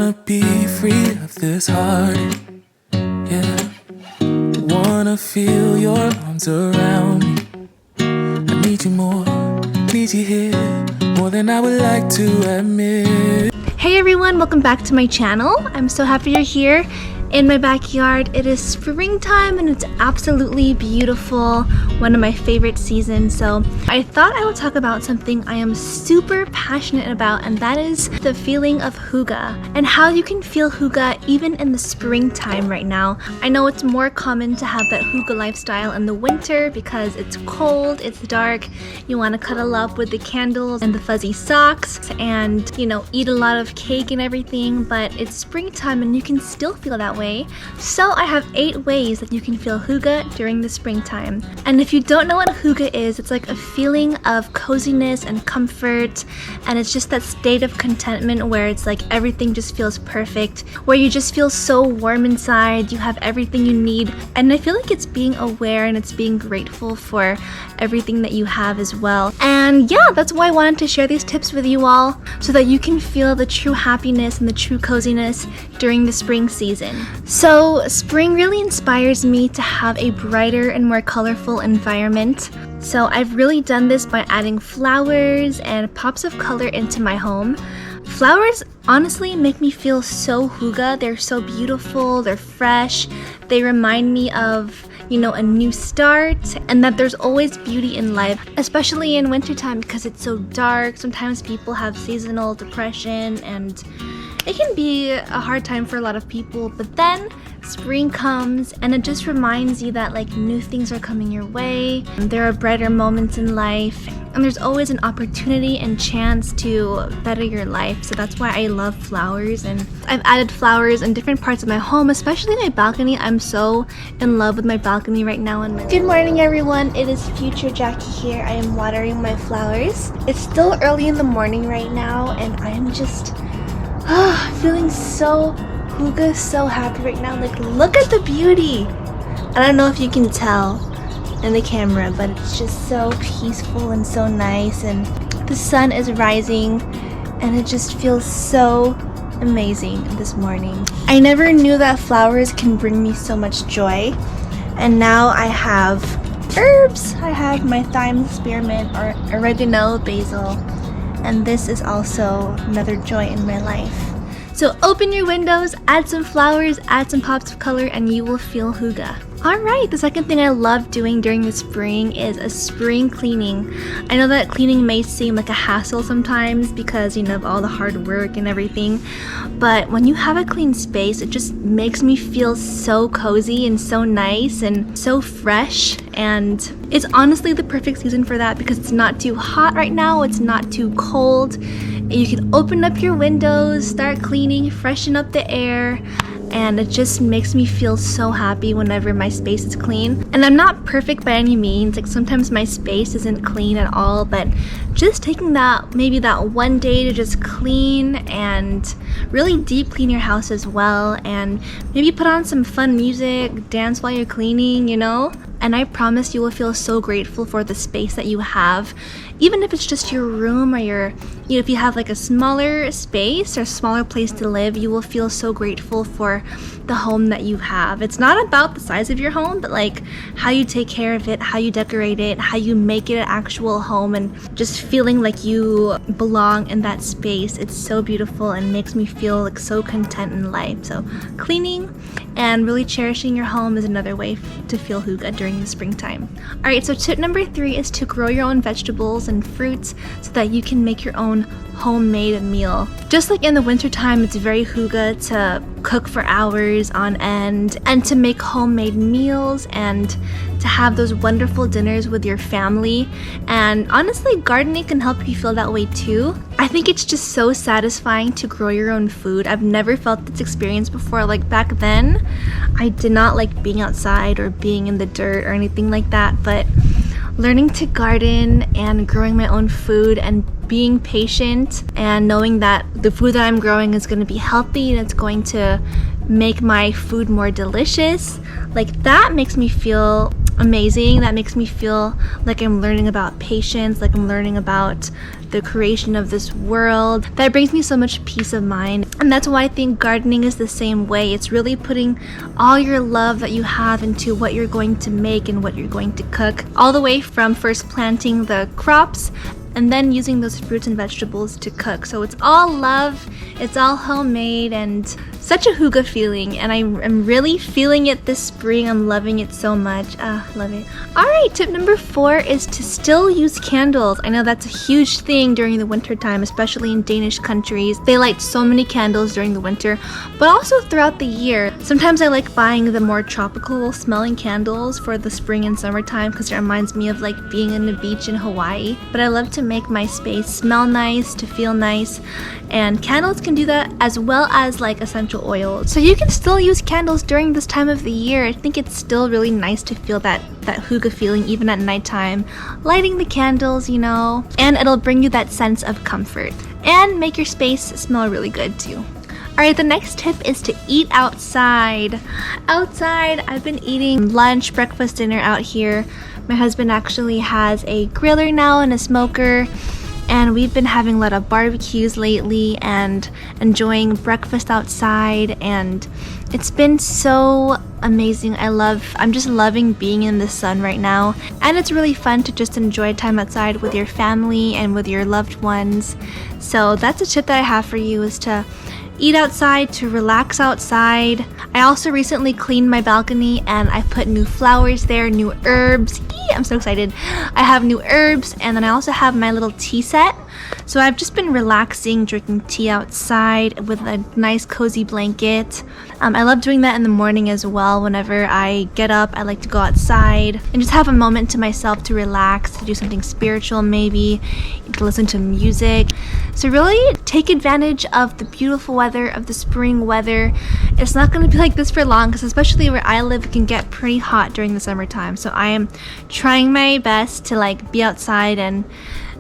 Wanna be free of this heart, yeah. Wanna feel your arms around me. I need you more, need you here, more than I would like to admit. Hey everyone, welcome back to my channel. I'm so happy you're here. In my backyard, it is springtime and it's absolutely beautiful, one of my favorite seasons. So I thought I would talk about something I am super passionate about, and that is the feeling of hygge and how you can feel hygge even in the springtime right now. I know it's more common to have that hygge lifestyle in the winter because it's cold, it's dark, you want to cuddle up with the candles and the fuzzy socks and, you know, eat a lot of cake and everything, but it's springtime and you can still feel that way. So I have 8 ways that you can feel hygge during the springtime. And if you don't know what hygge is, it's like a feeling of coziness and comfort, and it's just that state of contentment where it's like everything just feels perfect, where you just feel so warm inside, you have everything you need. And I feel like it's being aware and it's being grateful for everything that you have as well. And yeah, that's why I wanted to share these tips with you all, so that you can feel the true happiness and the true coziness during the spring season. So spring really inspires me to have a brighter and more colorful environment. So I've really done this by adding flowers and pops of color into my home. Flowers honestly make me feel so hygge. They're so beautiful, they're fresh, they remind me of, you know, a new start, and that there's always beauty in life, especially in wintertime because it's so dark. Sometimes people have seasonal depression and it can be a hard time for a lot of people, but then spring comes and it just reminds you that like new things are coming your way, there are brighter moments in life, and there's always an opportunity and chance to better your life. So that's why I love flowers, and I've added flowers in different parts of my home, especially my balcony. I'm so in love with my balcony right now. Good morning everyone, it is future Jackie here. I am watering my flowers. It's still early in the morning right now and I am just feeling so hygge, so happy right now. Like, look at the beauty. I don't know if you can tell in the camera, but it's just so peaceful and so nice, and the sun is rising and it just feels so amazing this morning. I never knew that flowers can bring me so much joy, and now I have herbs. I have my thyme, spearmint, or oregano, basil, and this is also another joy in my life. So open your windows, add some flowers, add some pops of color, and you will feel hygge. Alright, the second thing I love doing during the spring is a spring cleaning. I know that cleaning may seem like a hassle sometimes because, you know, of all the hard work and everything, but when you have a clean space, it just makes me feel so cozy and so nice and so fresh, and it's honestly the perfect season for that because it's not too hot right now, it's not too cold. You can open up your windows, start cleaning, freshen up the air, and it just makes me feel so happy whenever my space is clean. And I'm not perfect by any means, like sometimes my space isn't clean at all, but just taking that, maybe that one day to just clean and really deep clean your house as well, and maybe put on some fun music, dance while you're cleaning, you know? And I promise you will feel so grateful for the space that you have, even if it's just your room or your, you know, if you have like a smaller space or smaller place to live, you will feel so grateful for the home that you have. It's not about the size of your home, but like how you take care of it, how you decorate it, how you make it an actual home, and just feeling like you belong in that space. It's so beautiful and makes me feel like so content in life. So cleaning and really cherishing your home is another way to feel hygge during the springtime. Alright, so tip number 3 is to grow your own vegetables and fruits so that you can make your own homemade meal. Just like in the wintertime, it's very hygge to cook for hours on end and to make homemade meals and to have those wonderful dinners with your family. And honestly, gardening can help you feel that way too. I think it's just so satisfying to grow your own food. I've never felt this experience before. Like back then, I did not like being outside or being in the dirt or anything like that, but learning to garden and growing my own food and being patient and knowing that the food that I'm growing is going to be healthy and it's going to make my food more delicious, like that makes me feel amazing. That makes me feel like I'm learning about patience, like I'm learning about the creation of this world. That brings me so much peace of mind. And that's why I think gardening is the same way. It's really putting all your love that you have into what you're going to make and what you're going to cook, all the way from first planting the crops and then using those fruits and vegetables to cook. So it's all love, it's all homemade, and such a hygge feeling, and I'm really feeling it this spring. I'm loving it so much. Love it. Alright, tip number 4 is to still use candles. I know that's a huge thing during the winter time, especially in Danish countries. They light so many candles during the winter, but also throughout the year. Sometimes I like buying the more tropical smelling candles for the spring and summertime because it reminds me of like being on the beach in Hawaii. But I love to make my space smell nice, to feel nice, and candles can do that, as well as like essential oils. So you can still use candles during this time of the year. I think it's still really nice to feel that hygge feeling even at nighttime, lighting the candles, you know, and it'll bring you that sense of comfort and make your space smell really good too. Alright, the next tip is to eat outside. Outside, I've been eating lunch, breakfast, dinner out here. My husband actually has a griller now and a smoker, and we've been having a lot of barbecues lately and enjoying breakfast outside, and it's been so amazing. I'm just loving being in the sun right now, and it's really fun to just enjoy time outside with your family and with your loved ones. So that's a tip that I have for you, is to eat outside, to relax outside. I also recently cleaned my balcony and I put new flowers there, new herbs. I'm so excited. I have new herbs, and then I also have my little tea set. So I've just been relaxing, drinking tea outside with a nice cozy blanket. I love doing that in the morning as well. Whenever I get up, I like to go outside and just have a moment to myself to relax, to do something spiritual maybe, to listen to music. So really take advantage of the beautiful weather, of the spring weather. It's not going to be like this for long, because especially where I live, it can get pretty hot during the summertime. So I am trying my best to like be outside, and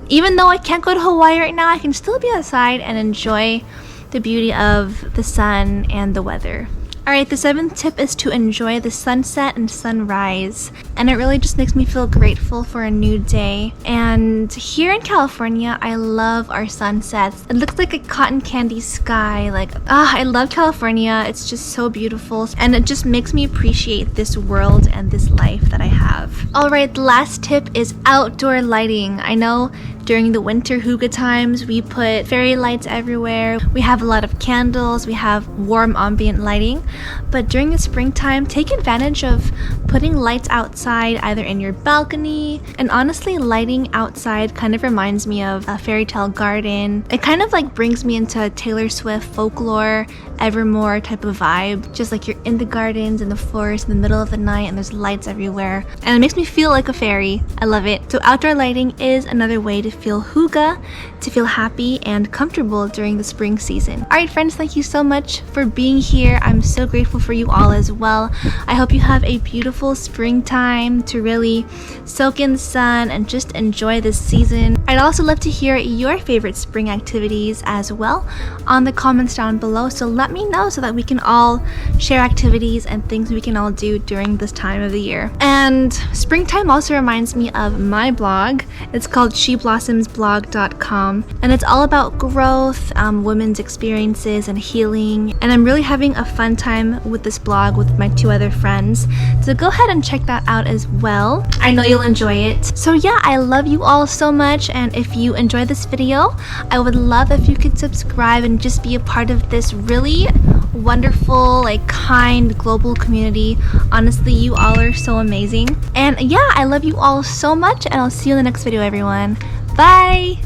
even though I can't go to Hawaii right now, I can still be outside and enjoy the beauty of the sun and the weather. Alright, the 7th tip is to enjoy the sunset and sunrise, and it really just makes me feel grateful for a new day. And here in California, I love our sunsets. It looks like a cotton candy sky. I love California. It's just so beautiful, and it just makes me appreciate this world and this life that I have. Alright, the last tip is outdoor lighting. I know during the winter hygge times, we put fairy lights everywhere. We have a lot of candles. We have warm ambient lighting. But during the springtime, take advantage of putting lights outside, either in your balcony. And honestly, lighting outside kind of reminds me of a fairy tale garden. It kind of like brings me into a Taylor Swift folklore, Evermore type of vibe. Just like you're in the gardens, in the forest, in the middle of the night, and there's lights everywhere. And it makes me feel like a fairy. I love it. So outdoor lighting is another way to feel hygge, to feel happy and comfortable during the spring season. Alright friends, thank you so much for being here. I'm so grateful for you all as well. I hope you have a beautiful springtime to really soak in the sun and just enjoy this season. I'd also love to hear your favorite spring activities as well on the comments down below, so let me know so that we can all share activities and things we can all do during this time of the year. And springtime also reminds me of my blog. It's called sheblossoms.blog.com, and it's all about growth, women's experiences and healing, and I'm really having a fun time with this blog with my 2 other friends, so go ahead and check that out as well. I know you'll enjoy it. So yeah, I love you all so much, and if you enjoyed this video, I would love if you could subscribe and just be a part of this really wonderful, kind global community. Honestly, you all are so amazing. And yeah, I love you all so much, and I'll see you in the next video, everyone. Bye!